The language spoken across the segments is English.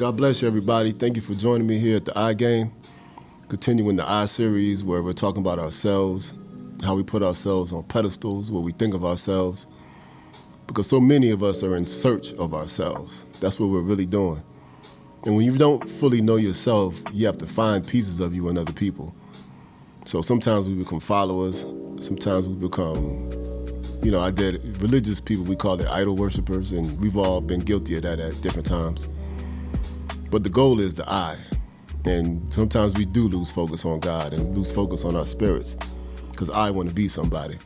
God bless you, everybody. Thank you for joining me here at the I Game. Continuing the I series where we're talking about ourselves, how we put ourselves on pedestals, what we think of ourselves. Because so many of us are in search of ourselves. That's what we're really doing. And when you don't fully know yourself, you have to find pieces of you in other people. So sometimes we become followers. Sometimes we become, religious people, we call it idol worshipers, and we've all been guilty of that at different times. But the goal is the I. And sometimes we do lose focus on God and lose focus on our spirits because I want to be somebody.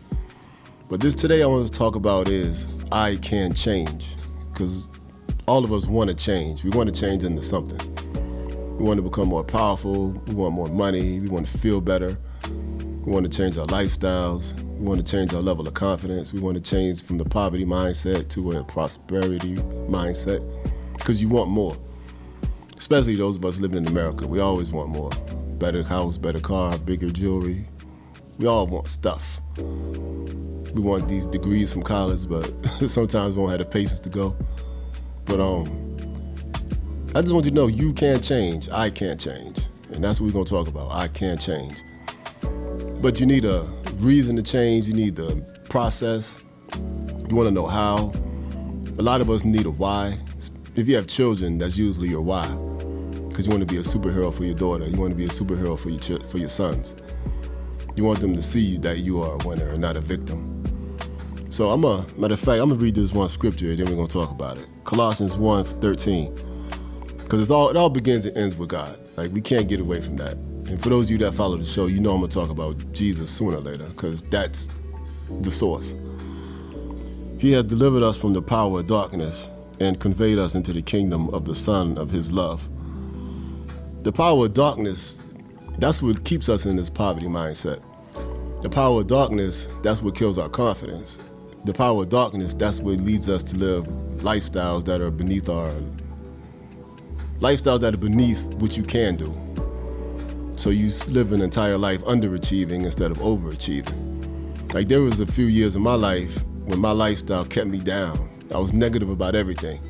But today I want to talk about is I can change, because all of us want to change. We want to change into something. We want to become more powerful. We want more money. We want to feel better. We want to change our lifestyles. We want to change our level of confidence. We want to change from the poverty mindset to a prosperity mindset, because you want more. Especially those of us living in America. We always want more. Better house, better car, bigger jewelry. We all want stuff. We want these degrees from college, but sometimes we won't have the patience to go. But I just want you to know you can change. I can't change. And that's what we're going to talk about. I can change. But you need a reason to change. You need the process. You want to know how. A lot of us need a why. If you have children, that's usually your why. Because you want to be a superhero for your daughter. You want to be a superhero for your sons. You want them to see that you are a winner and not a victim. So matter of fact, I'm going to read this one scripture and then we're going to talk about it. Colossians 1:13. Because it all begins and ends with God. Like, we can't get away from that. And for those of you that follow the show, you know I'm going to talk about Jesus sooner or later, because that's the source. He has delivered us from the power of darkness and conveyed us into the kingdom of the Son of his love. The power of darkness, that's what keeps us in this poverty mindset. The power of darkness, that's what kills our confidence. The power of darkness, that's what leads us to live lifestyles that are beneath what you can do. So you live an entire life underachieving instead of overachieving. Like, there was a few years in my life when my lifestyle kept me down. I was negative about everything.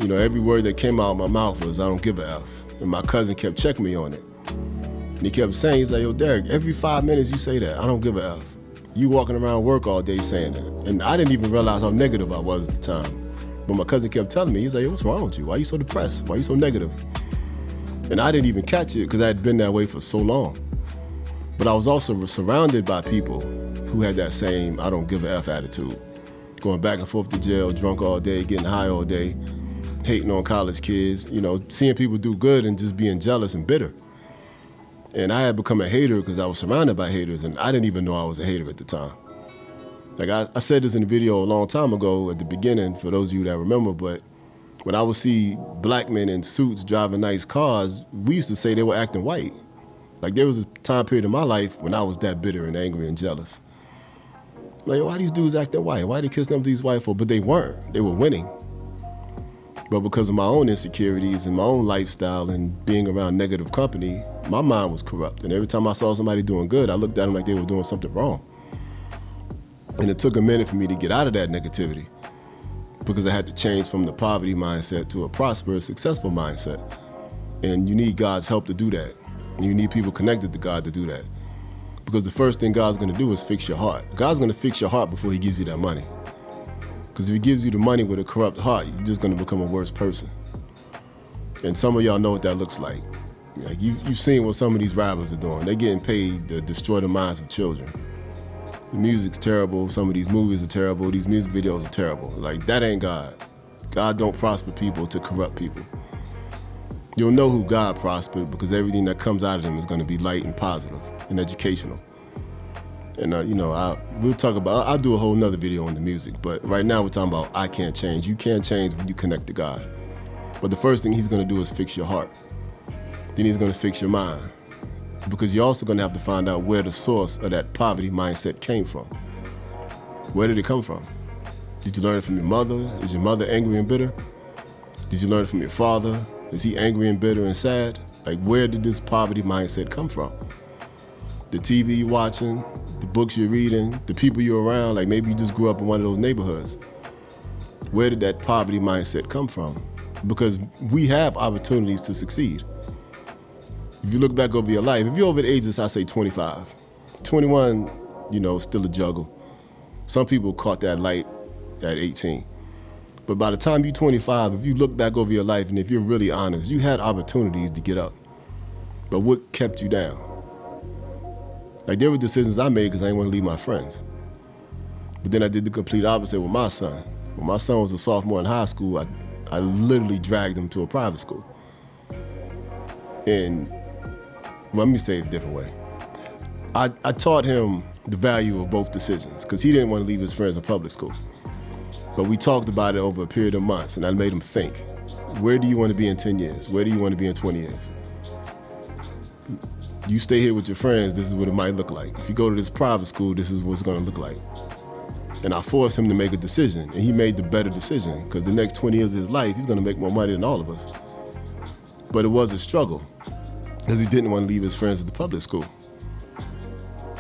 Every word that came out of my mouth was, I don't give a F. And my cousin kept checking me on it. And he kept saying, he's like, yo, Derek, every 5 minutes you say that, I don't give a F. You walking around work all day saying that. And I didn't even realize how negative I was at the time. But my cousin kept telling me, he's like, what's wrong with you? Why are you so depressed? Why are you so negative? And I didn't even catch it because I had been that way for so long. But I was also surrounded by people who had that same I don't give a F attitude. Going back and forth to jail, drunk all day, getting high all day, hating on college kids, seeing people do good and just being jealous and bitter. And I had become a hater because I was surrounded by haters, and I didn't even know I was a hater at the time. Like, I said this in a video a long time ago at the beginning, for those of you that remember, but when I would see black men in suits driving nice cars, we used to say they were acting white. Like, there was a time period in my life when I was that bitter and angry and jealous. Like, why these dudes acting white? Why they kissing up these white folk? But they weren't. They were winning. But because of my own insecurities and my own lifestyle and being around negative company, my mind was corrupt. And every time I saw somebody doing good, I looked at them like they were doing something wrong. And it took a minute for me to get out of that negativity, because I had to change from the poverty mindset to a prosperous, successful mindset. And you need God's help to do that. And you need people connected to God to do that. Because the first thing God's going to do is fix your heart. God's going to fix your heart before he gives you that money. Because if he gives you the money with a corrupt heart, you're just going to become a worse person. And some of y'all know what that looks like. Like, you've seen what some of these rappers are doing. They're getting paid to destroy the minds of children. The music's terrible. Some of these movies are terrible. These music videos are terrible. Like, that ain't God. God don't prosper people to corrupt people. You'll know who God prospered because everything that comes out of them is going to be light and positive and educational. And, we'll talk about, I'll do a whole nother video on the music, but right now we're talking about I can't change. You can't change when you connect to God. But the first thing he's going to do is fix your heart. Then he's going to fix your mind. Because you're also going to have to find out where the source of that poverty mindset came from. Where did it come from? Did you learn it from your mother? Is your mother angry and bitter? Did you learn it from your father? Is he angry and bitter and sad? Like, where did this poverty mindset come from? The TV you're watching, the books you're reading, the people you're around, like maybe you just grew up in one of those neighborhoods. Where did that poverty mindset come from? because we have opportunities to succeed. If you look back over your life, if you're over the ages, I say 25, 21, still a juggle. Some people caught that light at 18. But by the time you're 25, if you look back over your life and if you're really honest, you had opportunities to get up. But what kept you down? Like, there were decisions I made because I didn't want to leave my friends. But then I did the complete opposite with my son. When my son was a sophomore in high school, I literally dragged him to a private school. And, well, let me say it a different way. I taught him the value of both decisions because he didn't want to leave his friends in public school. But we talked about it over a period of months, and I made him think, where do you want to be in 10 years? Where do you want to be in 20 years? You stay here with your friends, this is what it might look like. If you go to this private school, this is what it's going to look like. And I forced him to make a decision, and he made the better decision because the next 20 years of his life, he's going to make more money than all of us. But it was a struggle because he didn't want to leave his friends at the public school.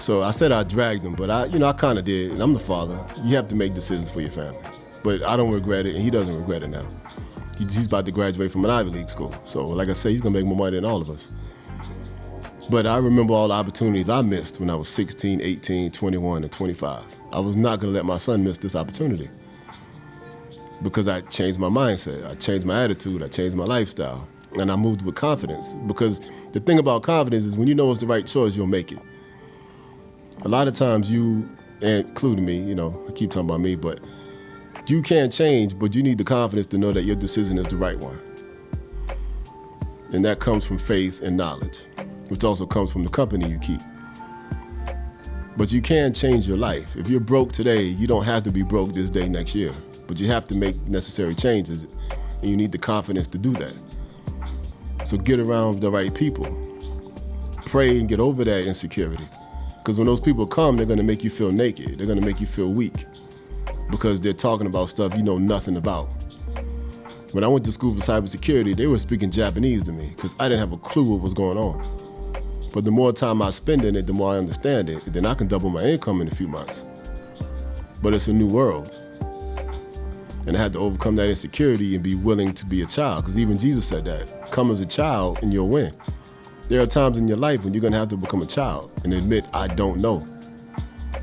So I said I dragged him, but I kind of did, and I'm the father. You have to make decisions for your family. But I don't regret it, and he doesn't regret it now. He's about to graduate from an Ivy League school. So like I said, he's gonna make more money than all of us. But I remember all the opportunities I missed when I was 16, 18, 21, and 25. I was not gonna let my son miss this opportunity because I changed my mindset, I changed my attitude, I changed my lifestyle, and I moved with confidence. Because the thing about confidence is when you know it's the right choice, you'll make it. A lot of times you, and including me, I keep talking about me, but you can change, but you need the confidence to know that your decision is the right one. And that comes from faith and knowledge, which also comes from the company you keep. But you can change your life. If you're broke today, you don't have to be broke this day next year, but you have to make necessary changes, and you need the confidence to do that. So get around the right people. Pray and get over that insecurity. Because when those people come, they're gonna make you feel naked. They're gonna make you feel weak because they're talking about stuff you know nothing about. When I went to school for cybersecurity, they were speaking Japanese to me because I didn't have a clue what was going on. But the more time I spend in it, the more I understand it, then I can double my income in a few months. But it's a new world. And I had to overcome that insecurity and be willing to be a child, because even Jesus said that. Come as a child and you'll win. There are times in your life when you're gonna have to become a child and admit, I don't know.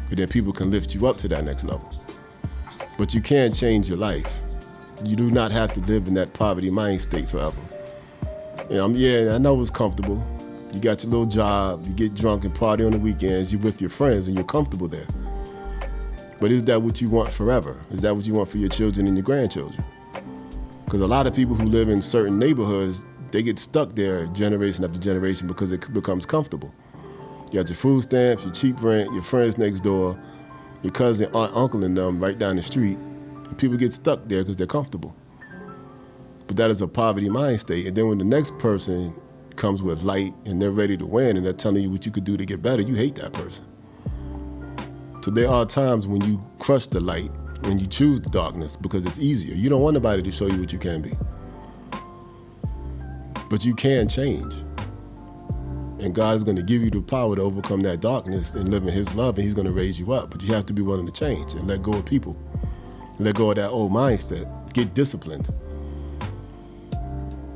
But then people can lift you up to that next level. But you can change your life. You do not have to live in that poverty mind state forever. I know it's comfortable. You got your little job, you get drunk and party on the weekends, you're with your friends and you're comfortable there. But is that what you want forever? Is that what you want for your children and your grandchildren? Because a lot of people who live in certain neighborhoods, they get stuck there generation after generation because it becomes comfortable. You got your food stamps, your cheap rent, your friends next door, your cousin, aunt, uncle, and them right down the street. And people get stuck there because they're comfortable. But that is a poverty mind state. And then when the next person comes with light and they're ready to win and they're telling you what you could do to get better, you hate that person. So there are times when you crush the light and you choose the darkness because it's easier. You don't want nobody to show you what you can be. But you can change. And God is going to give you the power to overcome that darkness and live in his love, and he's going to raise you up. But you have to be willing to change and let go of people. Let go of that old mindset. Get disciplined.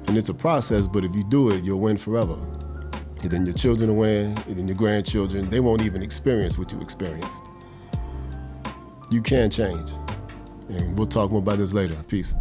And it's a process, but if you do it, you'll win forever. And then your children will win, and then your grandchildren, they won't even experience what you experienced. You can change. And we'll talk more about this later. Peace.